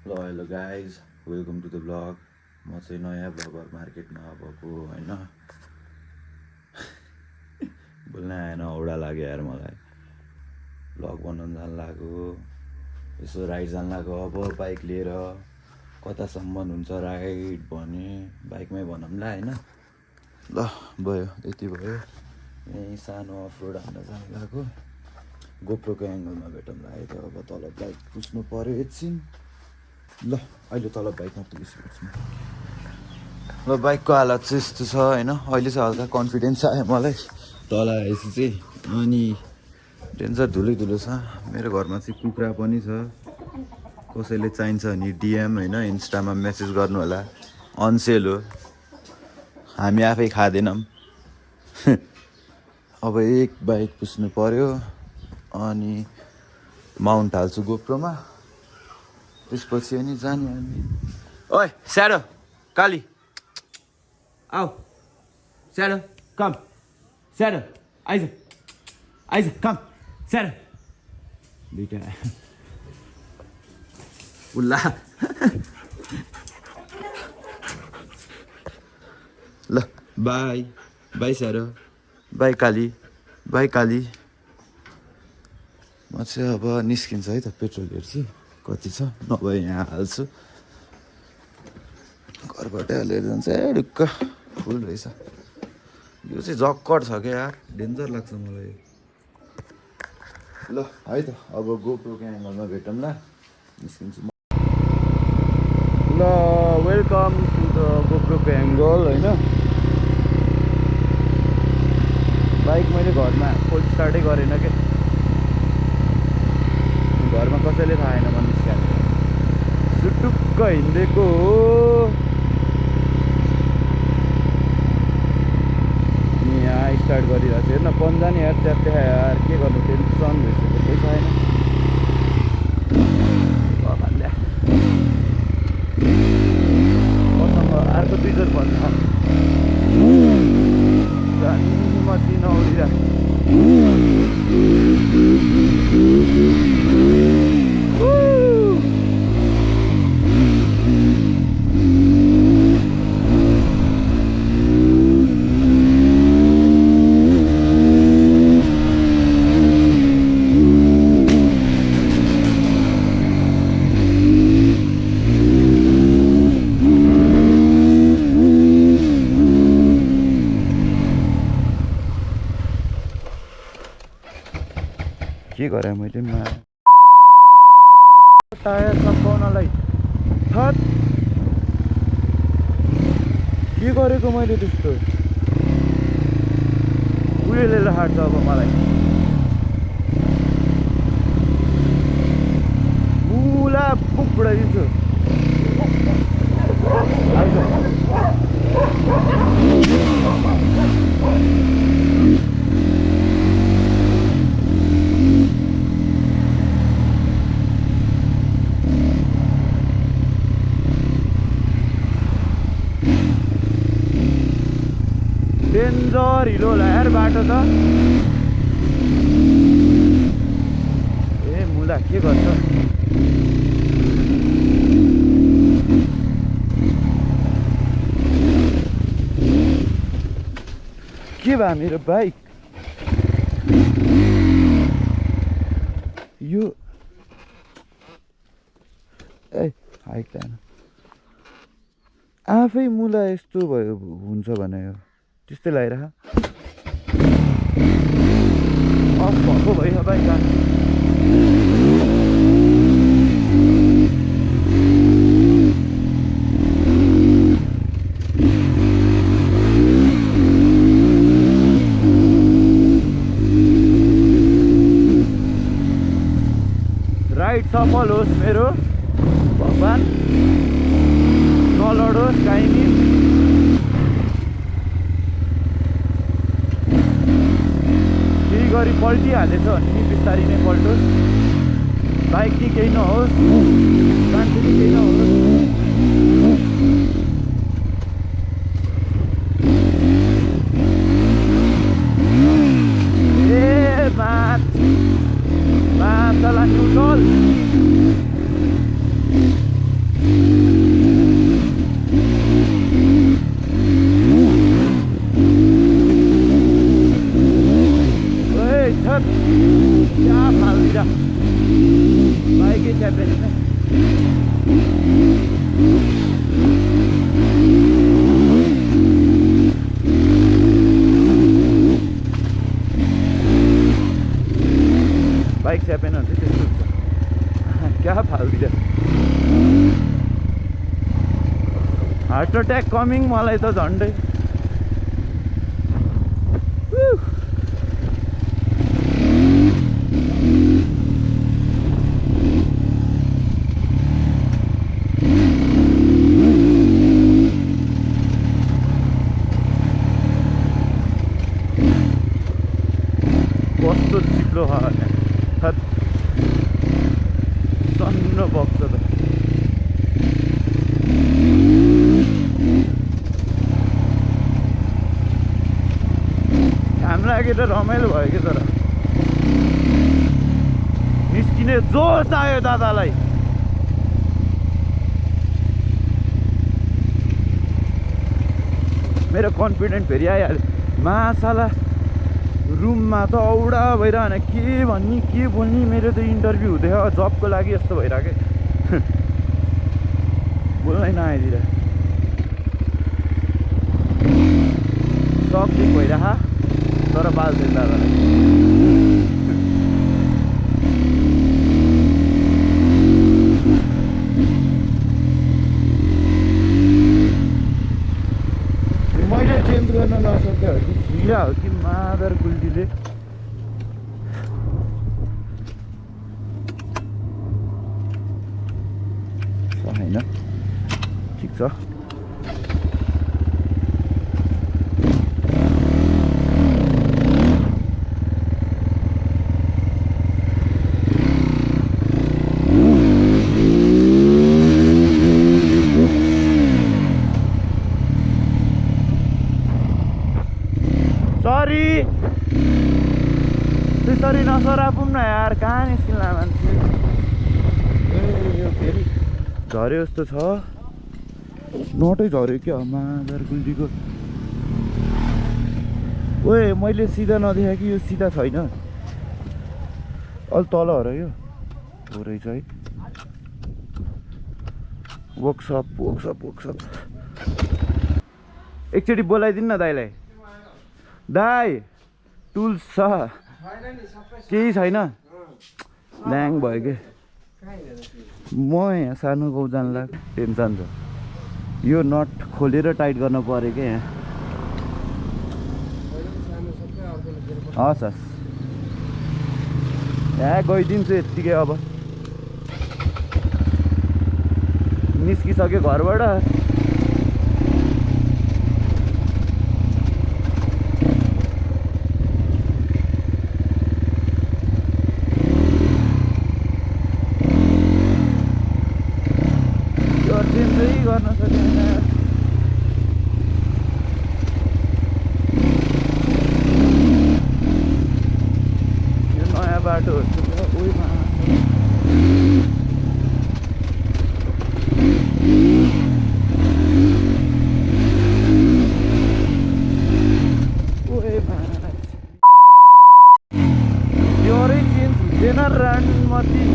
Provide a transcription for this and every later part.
Hello guys, welcome to the blog. म चाहिँ नयाँ ब्लगर मार्केटमा अबको होइन। बोल्न आएन, औडा लाग्यो यार मलाई। ब्लग बनाउनु जानु लाग्यो, यसो राइड जानु लाग्यो अब बाइक लिएर। कतासम्म हुन्छ राइड भने बाइकमै भनौँ ल होइन। ल भयो, यति भयो। यहीँ सानो अफ रोड हान्न जानु लाग्यो। गोप्रोको एङ्गलमा भेटौँ ल है। अब तल बाइक पुस्नु पऱ्यो एकछिन। ल अहिले तल बाइकमा पुगिसकेको ल बाइकको हालत चाहिँ यस्तो छ होइन। अहिले चाहिँ हल्का कन्फिडेन्स आयो मलाई तल आएपछि चाहिँ। अनि डेन्जर धुलै धुलो छ। मेरो घरमा चाहिँ कुखुरा पनि छ। कसैले चाहिन्छ भने डिएम होइन इन्स्टामा मेसेज गर्नु होला। अनसेल हो, हामी आफै खाँदैनौँ। अब एक बाइक पुस्नु पऱ्यो अनि माउन्ट हाल्छु गोप्रोमा। त्यसपछि अनि जाने हामी। ओए स्याडो काली आऊ, स्याडो कम, स्याडो आइज आइज कम, स्याडो दुइटा उल्ला। ल bye bye shadow, bye Kali, bye Kali. म चाहिँ अब निस्किन्छ है त। पेट्रोल हेर्छु कति छ, नभए यहाँ हाल्छु। घरबाटै हालेर जान्छ। ए ढुक्क फुल रहेछ। यो चाहिँ जक्कड छ क्या यार, डेन्जर लाग्छ मलाई। ल है त अब गोप्रोको एङ्गलमा भेटौँ ल, निस्किन्छु म। ल वेलकम टु द गोप्रोको एङ्गल होइन। बाइक मैले घरमा फुल स्टार्टै गरेन क्या। घरमा कसैले थाहा छैन म निस्किहाल्नु। सुटुक्क हिँडेको हो। यहाँ स्टार्ट गरिरहेको छु। हेर्न पन्जा नि यार च्याप्टे यार, के गर्नु, टेन्सन भइसक्यो। पैसा छैन मसँग। अर्को 2 पर्छ म दिन उडिरहेको। के गरेँ मैले टायर सकाउनलाई। थट के गरेको मैले त्यस्तो। उयोले हाट्छ अब मलाई। बुला बुक बुढाइदिन्छु। डेन्जर हिलो होला यार बाटो त। ए मुला के गर्छ। के भयो मेरो बाइक यो। ए हाइक त आफै मुला यस्तो भयो हुन्छ भने यो त्यस्तै लागिरह। अफ भएको भयो बाइक। राइड सफल होस् मेरो भगवान्, नलडोस् काहीँ। केही गरी पल्टिहालेछ भने नि बिस्तारी नै पल्टोस्। बाइक नि केही नहोस्, मान्छे नि केही नहोस्। ए माछा neutral happening? Bikes happen on this. क्या फाल्दियो हार्ट अट्याक कमिङ मलाई त झन्डै कस्तो चिप्लो सन्न बग्छ त घाम लागेर रमाइलो भयो कि तर निस्किने जोस आयो दादालाई मेरो कन्फिडेन्ट फेरि आइहाल्यो मासाला रुममा त औडा भइरहने के भन्ने के बोल्ने मेरो त इन्टरभ्यू हुँदै जबको लागि यस्तो भइरहेको बोल्नै नआइदिएर सक्दिक भइरह तर पाल्छन् दादालाई मैले चेन्ज गर्न नसक्यो कि छिरा हो कि मादर गुल्डीले होइन ठिक छ सरी त्यसरी नसरापुम न यार कहाँ निस्किला मान्छे यो फेरि झऱ्यो जस्तो छ नटै झऱ्यो क्या मादर गुल्डीको ओए मैले सिधा नदेखा कि यो सिधा छैन अलि तल हो र यो हो रहेछ है वर्कसप एकचोटि बोलाइदिनु न दाइलाई दाइ टुल्स छ केही छैन ल्याङ भयो कि म यहाँ सानो गाउँ जान लाग टेन्सन छ यो नट खोलेर टाइट गर्न पऱ्यो क्या यहाँ हस् हस् यहाँ गइदिन्छु यत्तिकै अब निस्किसक्यो घरबाट गर्न सकेन यो नयाँ बाटो उयोमा एउटै चेन्ज हुँदैन राणीमती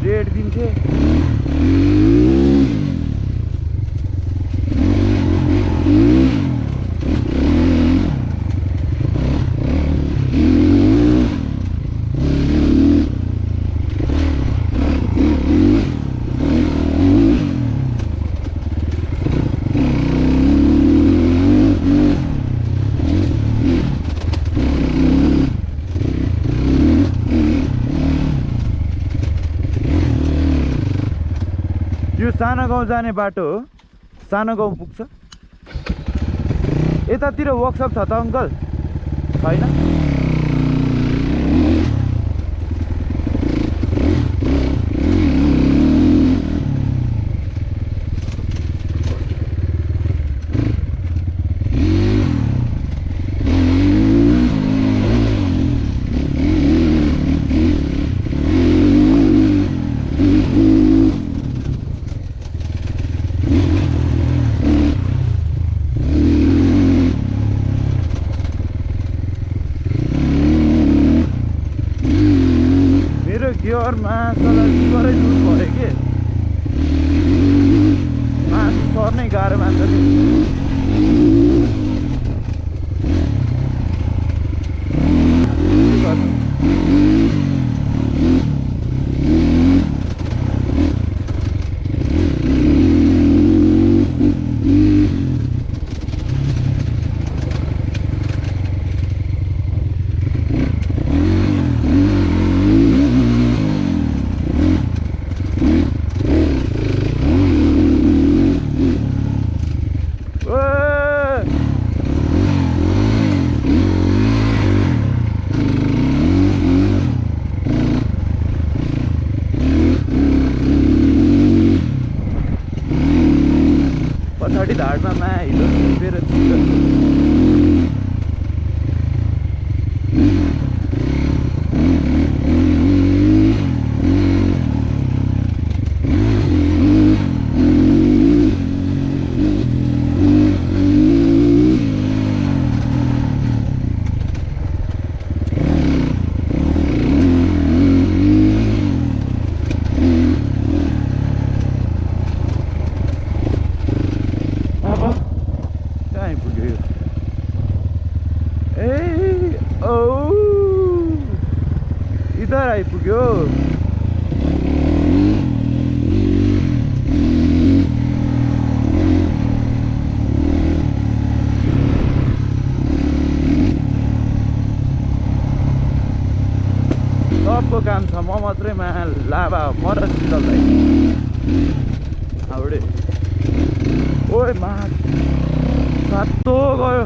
रेट दिन्थे यो सानो गाउँ जाने बाटो हो सानो गाउँ पुग्छ यतातिर वर्कसप छ त अङ्कल छैन ड्राइभरमा लिभरै लुज भयो कि माथि सर्नै गाह्रो मान्छ कि पछाडि धाडमा माया हिलो छिपेर इधर आइपुग्यो सबको काम छ म मात्रै लाभा म र शीतल भाइ हाउडे ओए मा सातो गयो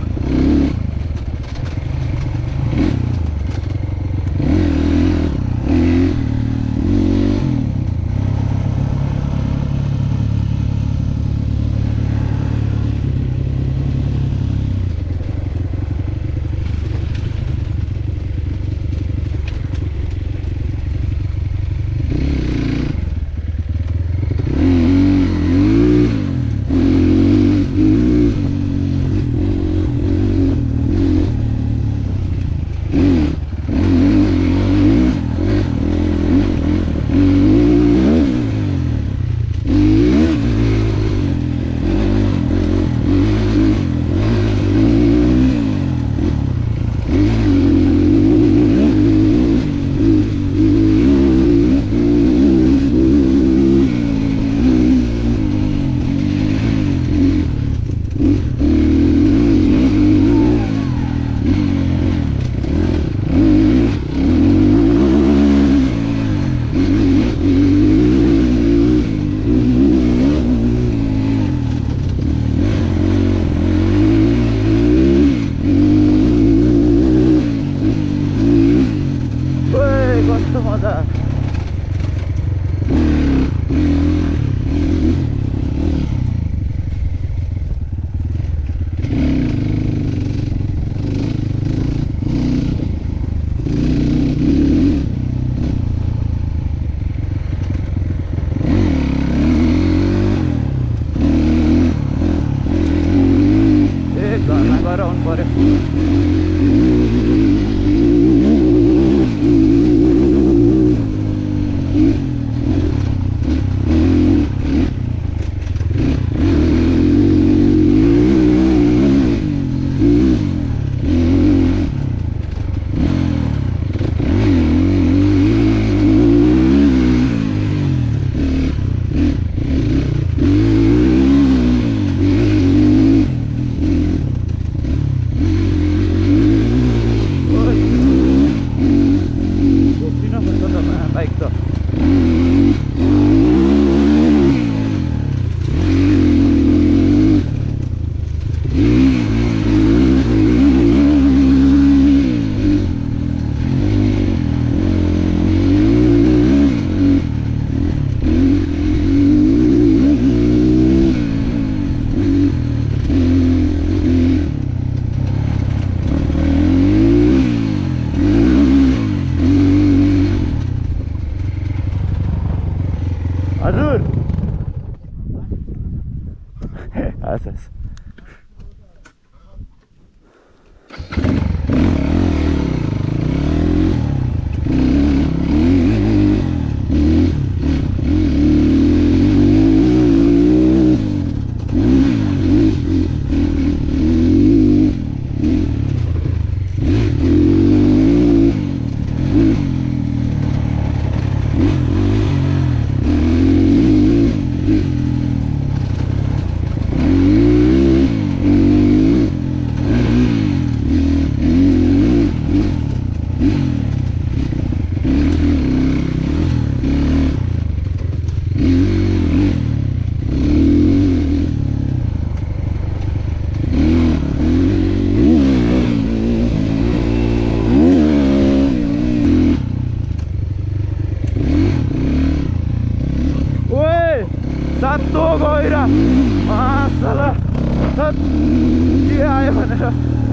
के आयो भनेर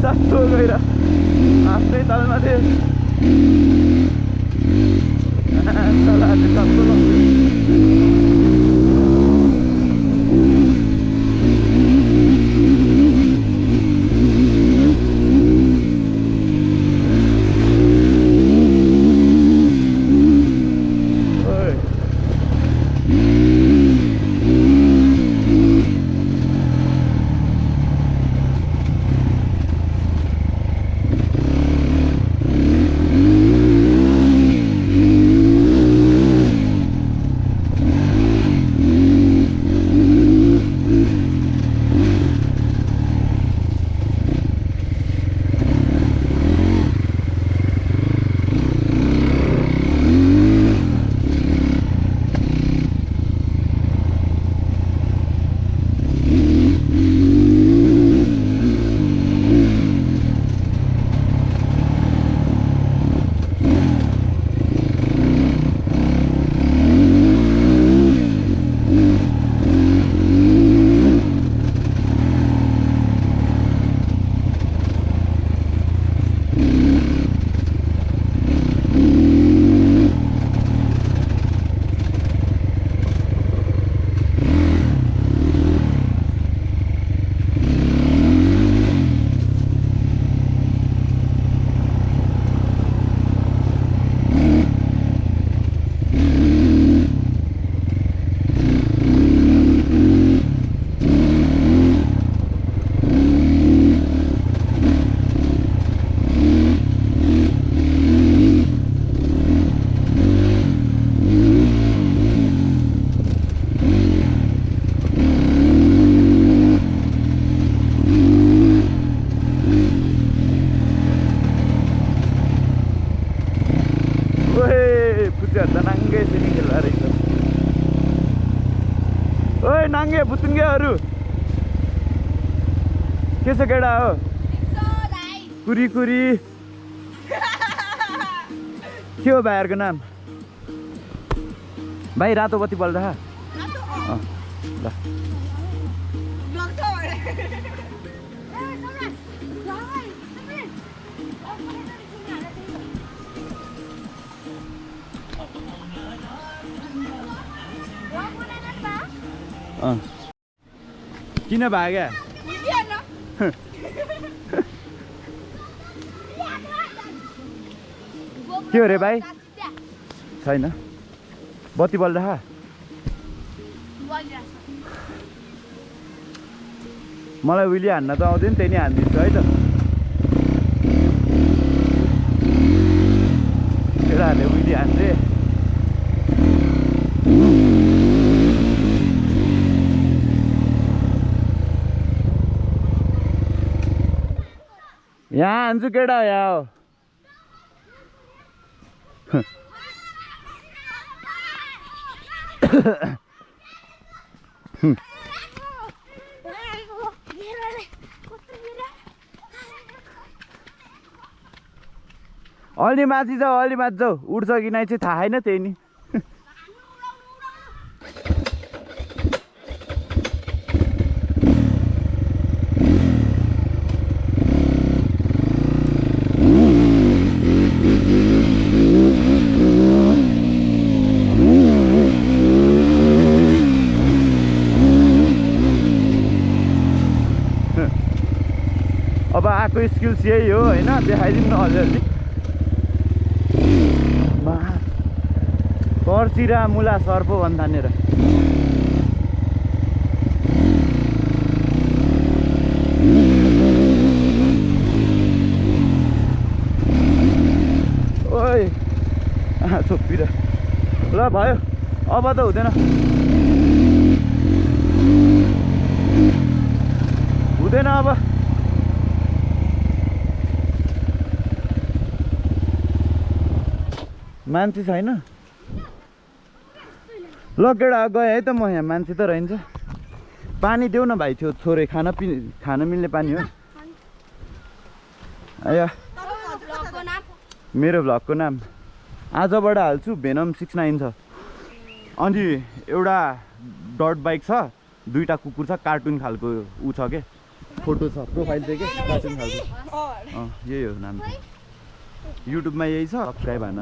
सातो गएर आफ्नै तालमा थिएँ नाङ्गे भुतुङ्गेहरू के छ केटा हो कुरी कुरी के हो भाइहरूको नाम भाइ रातो बत्ती बल्दा ल किन भाग्या के हो रे भाइ छैन बत्ती बल्दा मलाई उहिले हान्न त आउँदैन त्यही नै हानिदिन्छु है त केटाहरूले उहिले हान्थे यहाँ हान्छु केटा यहाँ हो अलि माथि जाऊ अलि माथि जाऊ उड्छ कि नै चाहिँ थाहा छैन त्यही नि अब आएको स्किल्स यही हो होइन देखाइदिउँ न अलिअलि कर्चिरा मुला सर्प भन्थानेर ओइ छोपिर ल भयो अब त हुँदैन अब मान्छे छैन ल केटा गएँ है त म यहाँ मान्छे त रहन्छ पानी देऊ न भाइ थियो छोरे खान मिल्ने पानी हो आया मेरो भ्लगको नाम आजबाट हाल्छु भेनम 69 छ अनि एउटा डट बाइक छ दुईटा कुकुर छ कार्टुन खालको ऊ छ के फोटो छ प्रोफाइल चाहिँ के कार्टुन खालको यही हो नाम युट्युबमा यही छ सब्सक्राइब हान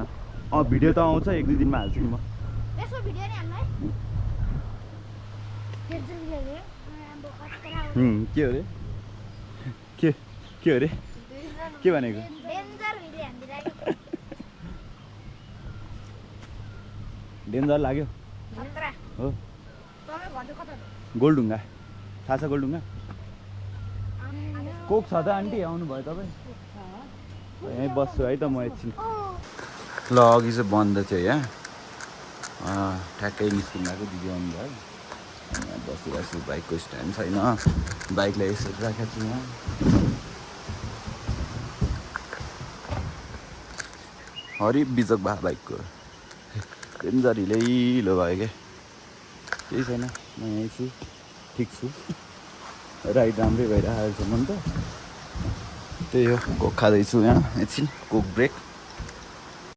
भिडियो त आउँछ 1-2 दिनमा हाल्छु नि म के हो रे के हो रे के भनेको डेन्जर लाग्यो हो गोलढुङ्गा थाहा छ गोलढुङ्गा कोक छ त आन्टी आउनुभयो तपाईँ यहीँ बस्छु है त म एकछिन ल अघि चाहिँ बन्द थियो यहाँ ठ्याक्कै निस्किनु भएको दिदी आउनुभयो यहाँ बसिरहेको छु बाइकको स्ट्यान्ड छैन बाइकलाई यसरी राखेको छु यहाँ हरि बिजक भए बाइकको डेन्जर हिलो भयो क्या केही छैन म यहीँ छु ठिक छु राइड राम्रै भइरहेको अहिलेसम्म त त्यही हो कोक खाँदैछु यहाँ एकछिन कोक ब्रेक